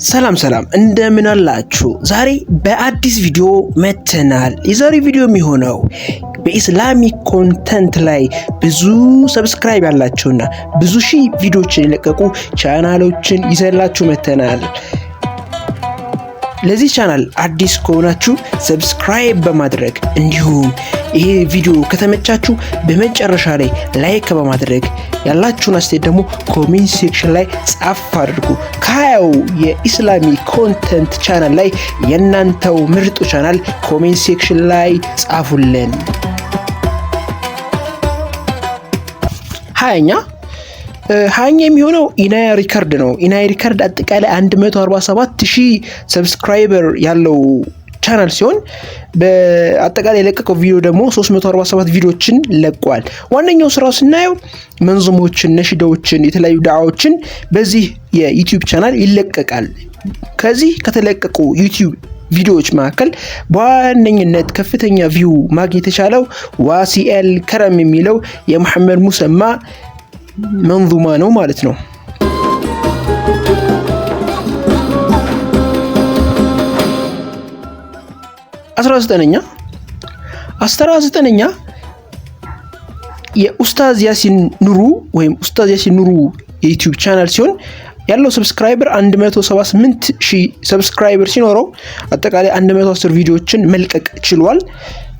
ሰላም እንደምን አላችሁ? ዛሬ በአዲስ ቪዲዮ መተናል። የዛሬ ቪዲዮ የሚሆነው በኢስላሚክ ኮንተንት ላይ ብዙ ሰብስክራይብ ያላቸውና ብዙ ሺህ ቪዲዮችን የለቀቁ ቻናሎችን ይዘላችሁ መተናል። ለዚህ ቻናል አዲስ ከሆናችሁ ሰብስክራይብ በማድረግ እንዲሁም ይሄ ቪዲዮ ከተመቻችሁ በመጨረሻ ላይ ላይክ በማድረግ ያላችሁን አስተያየት ደግሞ ኮሜንት ሴክሽን ላይ ጻፍ አድርጉ። ከሀያው የኢስላሚክ ኮንተንት ቻናል ላይ የናንተው ምርጡ ቻናል ኮሜንት ሴክሽን ላይ ጻፉልን። ሀያኛ የሚሆነው ኢናያ ሪከርድ ነው። ኢናያ ሪከርድ አጠቃላይ 147,000 ሰብስክራይበር ያለው ቻናል ሲሆን በአጠቃላይ የለቀቀው ቪዲዮ ደግሞ 347 ቪዲዮችን ለቋል። ዋነኛው ስራው ስናየው መንዙሞችን፣ ነሽዳዎችን፣ የተለያዩ ዳዓዎችን በዚህ የዩቲዩብ ቻናል ይለቀቃል። ከዚህ ከተለቀቁ ዩቲዩብ ቪዲዮዎች መካከል በዋነኝነት ከፍተኛ ቪው ማግኘት የቻለው ዋሲኤል ከረም የሚለው የመሐመድ ሙሰማ መንዙማ ነው ማለት ነው። 19ኛ የኡስታዝ ያሲን ኑሩ ወይም ኡስታዝ ያሲን ኑሩ የዩቲዩብ ቻናል ሲሆን ያለው ሰብስክራይበር 178,000 ሰብስክራይበር ሲኖረው አጠቃላይ 110 ቪዲዮዎችን መልቀቅ ችሏል።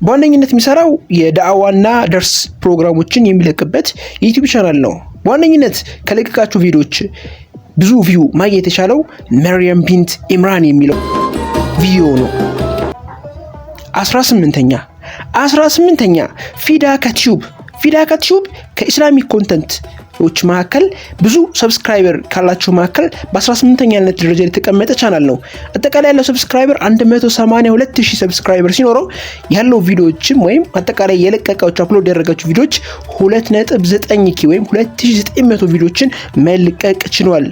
በዋነኝነት የሚሰራው የዳዕዋና ደርስ ፕሮግራሞችን የሚለቅበት የዩቲዩብ ቻናል ነው። በዋነኝነት ከለቀቃቸው ቪዲዮዎች ብዙ ቪው ማግኘት የቻለው መርየም ቢንት ኢምራን የሚለው ቪዲዮ ነው። 18ኛ ፊዳካ ቲዩብ ከኢስላሚክ ኮንተንቶች መካከል ብዙ ሰብስክራይበር ካላቸው መካከል በ18ኛነት ደረጃ የተቀመጠ ቻናል ነው። አጠቃላይ ያለው ሰብስክራይበር 182,000 ሰብስክራይበር ሲኖረው ያለው ቪዲዮዎችም ወይም አጠቃላይ የለቀቃቸው አፕሎድ ያደረጋቸው ቪዲዮዎች 2.9K ወይም 2900 ቪዲዮዎችን መልቀቅ ችሏል።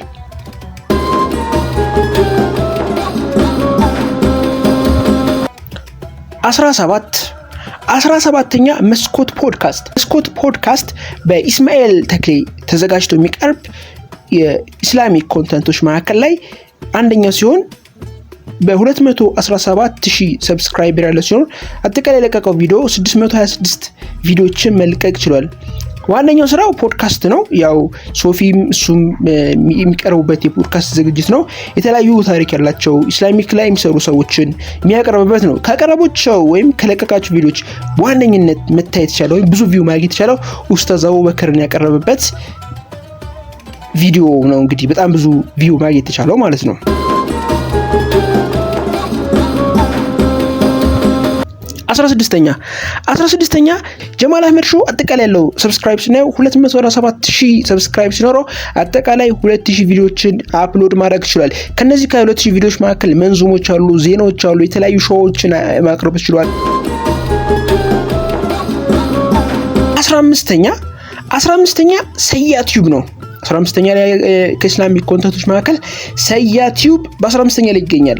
17ኛ መስኮት ፖድካስት በኢስማኤል ተክሌ ተዘጋጅቶ የሚቀርብ የኢስላሚክ ኮንተንቶች መካከል ላይ አንደኛው ሲሆን በ217,000 ሰብስክራይበር ያለው ሲሆን አጠቃላይ የለቀቀው ቪዲዮ 626 ቪዲዮዎችን መልቀቅ ችሏል። ዋነኛው ስራው ፖድካስት ነው። ያው ሶፊም እሱም የሚቀርቡበት የፖድካስት ዝግጅት ነው። የተለያዩ ታሪክ ያላቸው ኢስላሚክ ላይ የሚሰሩ ሰዎችን የሚያቀርብበት ነው። ካቀረባቸው ወይም ከለቀቃቸው ቪዲዮዎች በዋነኝነት መታየት የቻለው ወይም ብዙ ቪው ማግኘት የቻለው ኡስታዝ አቡበከርን ያቀረበበት ቪዲዮ ነው። እንግዲህ በጣም ብዙ ቪው ማግኘት የቻለው ማለት ነው። 16ኛ ጀማል አህመድ ሾው አጠቃላይ ያለው ሰብስክራይብ ሲናየው 247,000 ሰብስክራይብ ሲኖረው አጠቃላይ 2,000 ቪዲዮዎችን አፕሎድ ማድረግ ይችላል። ከነዚህ ከ2,000 ቪዲዮዎች መካከል መንዙሞች አሉ፣ ዜናዎች አሉ፣ የተለያዩ ሾዎችን ማቅረብ ይችላል። 15ኛ ሰያ ቲዩብ ነው። 15ኛ ላይ ከኢስላሚክ ኮንተንቶች መካከል ሰያ ቲዩብ በ15ኛ ላይ ይገኛል።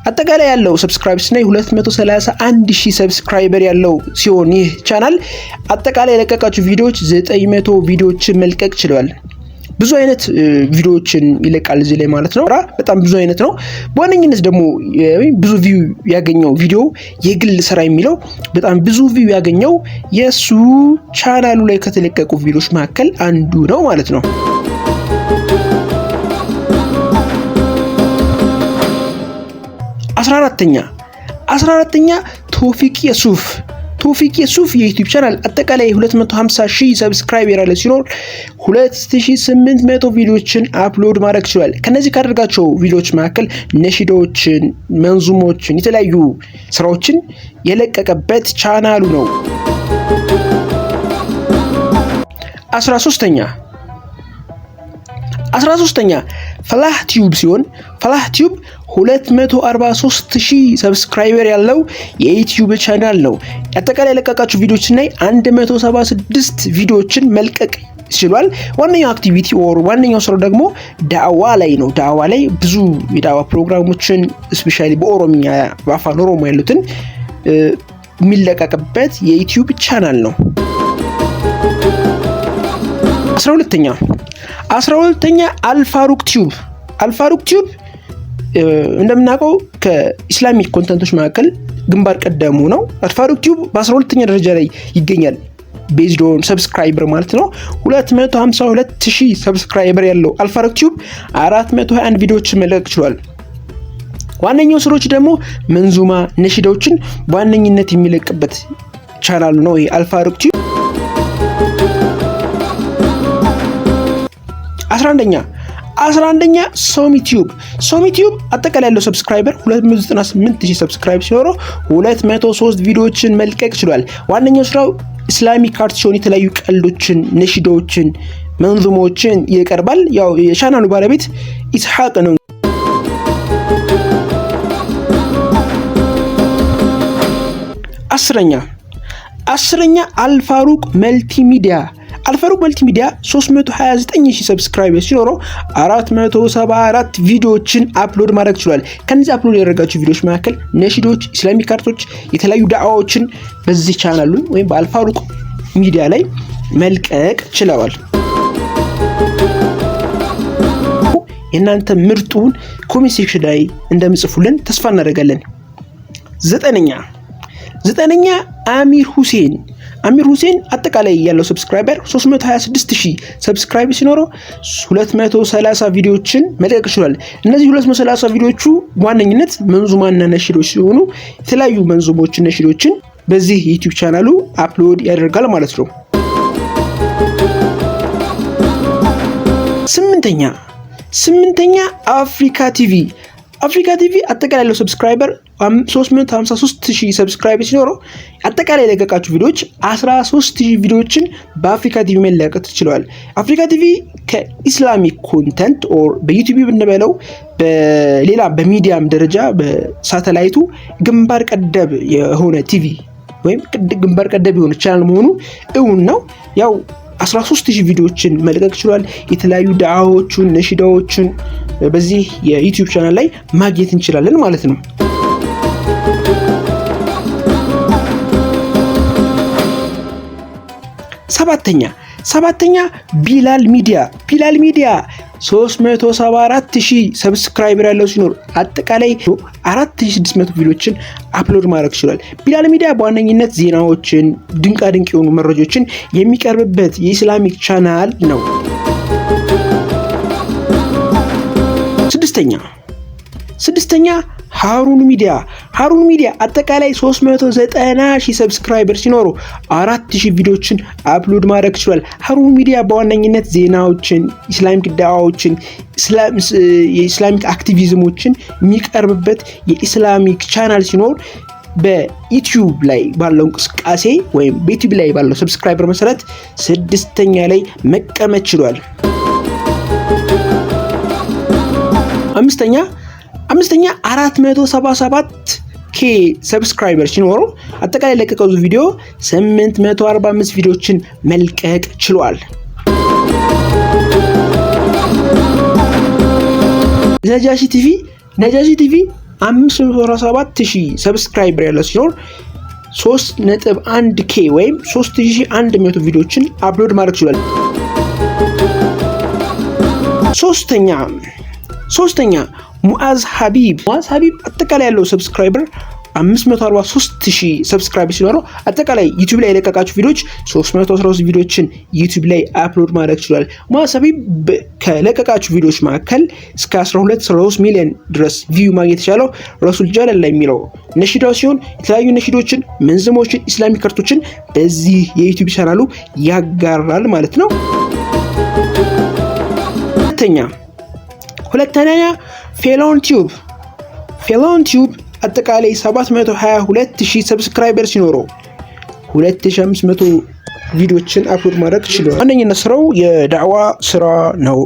አጠቃላይ ያለው ሰብስክራይብ ስናይ 231,000 ሰብስክራይበር ያለው ሲሆን ይህ ቻናል አጠቃላይ የለቀቃቸው ቪዲዮዎች 900 ቪዲዮዎችን መልቀቅ ችሏል። ብዙ አይነት ቪዲዮዎችን ይለቃል እዚህ ላይ ማለት ነው። በጣም ብዙ አይነት ነው። በዋነኝነት ደግሞ ብዙ ቪው ያገኘው ቪዲዮ የግል ስራ የሚለው በጣም ብዙ ቪው ያገኘው የሱ ቻናሉ ላይ ከተለቀቁ ቪዲዮዎች መካከል አንዱ ነው ማለት ነው። 14ኛ ቶፊቅ የሱፍ የዩቲዩብ ቻናል አጠቃላይ 250,000 ሰብስክራይበር ያለው ሲኖር 2,800 ቪዲዮዎችን አፕሎድ ማድረግ ይችላል። ከነዚህ ካደረጋቸው ቪዲዮዎች መካከል ነሽዳዎችን፣ መንዙሞችን፣ የተለያዩ ስራዎችን የለቀቀበት ቻናሉ ነው። 13ኛ ፈላህ ቲዩብ ሲሆን ፈላህ ቲዩብ 243,000 ሰብስክራይበር ያለው የዩቲዩብ ቻናል ነው። አጠቃላይ የለቀቃቸው ቪዲዮዎች ላይ 176 ቪዲዮዎችን መልቀቅ ይችላል። ዋነኛው አክቲቪቲ ዋነኛው ስራው ደግሞ ዳዕዋ ላይ ነው። ዳዕዋ ላይ ብዙ የዳዕዋ ፕሮግራሞችን ስፔሻሊ በኦሮሚያ በአፋን ኦሮሞ ያሉትን የሚለቀቅበት የዩቲዩብ ቻናል ነው። 12ኛ አልፋሩቅ ቲዩብ እንደምናውቀው ከኢስላሚክ ኮንተንቶች መካከል ግንባር ቀደሙ ነው። አልፋሩቅ ቲዩብ በ12ኛ ደረጃ ላይ ይገኛል። ቤዝድ ኦን ሰብስክራይበር ማለት ነው። 252,000 ሰብስክራይበር ያለው አልፋሩቅ ቲዩብ 421 ቪዲዮዎችን መልቀቅ ችሏል። ዋነኛው ስራዎች ደግሞ መንዙማ ነሺዳዎችን በዋነኝነት የሚለቅበት ቻናል ነው ይሄ አልፋሩቅ ቲዩብ። 11ኛ ሶሚ ቲዩብ አጠቃላይ ያለው ሰብስክራይበር 298,000 ሰብስክራይብ ሲኖረው 203 ቪዲዮዎችን መልቀቅ ችሏል። ዋነኛው ስራው ኢስላሚክ አርት ሲሆን የተለያዩ ቀልዶችን፣ ነሺዳዎችን፣ መንዙሞችን ይቀርባል። ያው የቻናሉ ባለቤት ኢስሐቅ ነው። 10ኛ አልፋሩቅ መልቲሚዲያ 329,000 ሰብስክራይበርስ ሲኖረው 474 ቪዲዮዎችን አፕሎድ ማድረግ ችሏል። ከነዚህ አፕሎድ ያደረጋቸው ቪዲዮዎች መካከል ነሺዶች፣ ኢስላሚክ አርቶች፣ የተለያዩ ዳዕዋዎችን በዚህ ቻናሉ ወይም በአልፋሩቅ ሚዲያ ላይ መልቀቅ ችለዋል። የእናንተ ምርጡን ኮሜንት ሴክሽን ላይ እንደምጽፉልን ተስፋ እናደርጋለን። 9ኛ አሚር ሁሴን አጠቃላይ ያለው ሰብስክራይበር 326,000 ሰብስክራይብ ሲኖረው 230 ቪዲዮዎችን መልቀቅ ችሏል። እነዚህ 230 ቪዲዮዎቹ በዋነኝነት መንዙማና ነሺዶች ሲሆኑ የተለያዩ መንዙሞችን፣ ነሺዶችን በዚህ ዩቲዩብ ቻናሉ አፕሎድ ያደርጋል ማለት ነው። 8ኛ አፍሪካ ቲቪ አጠቃላይ ያለው ሰብስክራይበር 353,000 ሰብስክራይብ ሲኖረው አጠቃላይ የለቀቃቸው ቪዲዮዎች 13,000 ቪዲዮዎችን በአፍሪካ ቲቪ መለቀቅ ችለዋል። አፍሪካ ቲቪ ከኢስላሚክ ኮንተንት ኦር በዩቲዩብ ብንበለው በሌላ በሚዲያም ደረጃ በሳተላይቱ ግንባር ቀደም የሆነ ቲቪ ወይም ግንባር ቀደም የሆነ ቻናል መሆኑ እውን ነው። ያው 13,000 ቪዲዮዎችን መልቀቅ ችሏል። የተለያዩ ዳዕዋዎችን፣ ነሺዳዎችን በዚህ የዩቲዩብ ቻናል ላይ ማግኘት እንችላለን ማለት ነው። 7ኛ ቢላል ሚዲያ 374,000 ሰብስክራይበር ያለው ሲኖር አጠቃላይ 4,600 ቪዲዮዎችን አፕሎድ ማድረግ ችሏል። ቢላል ሚዲያ በዋነኝነት ዜናዎችን፣ ድንቃድንቅ የሆኑ መረጃዎችን የሚቀርብበት የኢስላሚክ ቻናል ነው። 6ኛ ሃሩን ሚዲያ አጠቃላይ 390,000 ሰብስክራይበር ሲኖረው 4,000 ቪዲዮዎችን አፕሎድ ማድረግ ችሏል። ሃሩን ሚዲያ በዋነኝነት ዜናዎችን፣ ኢስላሚክ ዳዕዋዎችን፣ የኢስላሚክ አክቲቪዝሞችን የሚቀርብበት የኢስላሚክ ቻናል ሲኖር በዩቲዩብ ላይ ባለው እንቅስቃሴ ወይም በዩቲዩብ ላይ ባለው ሰብስክራይበር መሰረት 6ኛ ላይ መቀመጥ ችሏል። 5ኛ 477K ሰብስክራይበር ሲኖረው አጠቃላይ ለቀቀው ቪዲዮ 845 ቪዲዮዎችን መልቀቅ ችሏል። ነጃሺ ቲቪ 547,000 ሰብስክራይበር ያለው ሲኖር 3.1K ወይም 3100 ቪዲዮዎችን አፕሎድ ማድረግ ችሏል። 3ኛ ሙአዝ ሀቢብ አጠቃላይ ያለው ሰብስክራይበር 543,000 ሰብስክራይበር ሲኖረው አጠቃላይ ዩቲዩብ ላይ የለቀቃቸው ቪዲዮዎች 313 ቪዲዮዎችን ዩቲዩብ ላይ አፕሎድ ማድረግ ችሏል። ሙአዝ ሀቢብ ከለቀቃቸው ቪዲዮዎች መካከል እስከ 13 ሚሊዮን ድረስ ቪው ማግኘት የቻለው ረሱል ጀለል ላይ የሚለው ነሺዳው ሲሆን የተለያዩ ነሺዶችን፣ መንዝሞችን፣ ኢስላሚክ አርቶችን በዚህ የዩቲዩብ ቻናሉ ያጋራል ማለት ነው። ሁለተኛ ፌሎን ቲዩብ አጠቃላይ 722,000 ሰብስክራይበር ሲኖረው 2,500 ቪዲዮዎችን አፕሎድ ማድረግ ችሏል። ዋነኛነት ስራው የዳዕዋ ስራ ነው።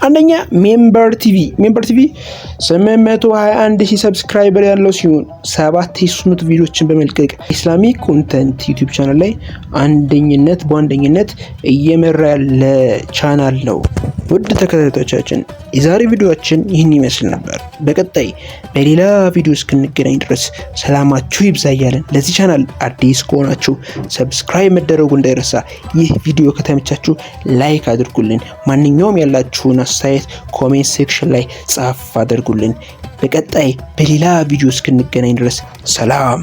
አንደኛ ሜምበር ቲቪ 821,000 ሰብስክራይበር ያለው ሲሆን 7,300 ቪዲዮዎችን በመልቀቅ ኢስላሚክ ኮንተንት ዩቲዩብ ቻናል ላይ በአንደኝነት እየመራ ያለ ቻናል ነው። ውድ ተከታታዮቻችን የዛሬ ቪዲዮአችን ይህን ይመስል ነበር። በቀጣይ በሌላ ቪዲዮ እስክንገናኝ ድረስ ሰላማችሁ ይብዛ እያለን ለዚህ ቻናል አዲስ ከሆናችሁ ሰብስክራይብ መደረጉ እንዳይረሳ። ይህ ቪዲዮ ከተመቻችሁ ላይክ አድርጉልን። ማንኛውም ያላችሁን አስተያየት ኮሜንት ሴክሽን ላይ ጻፍ አድርጉልን። በቀጣይ በሌላ ቪዲዮ እስክንገናኝ ድረስ ሰላም።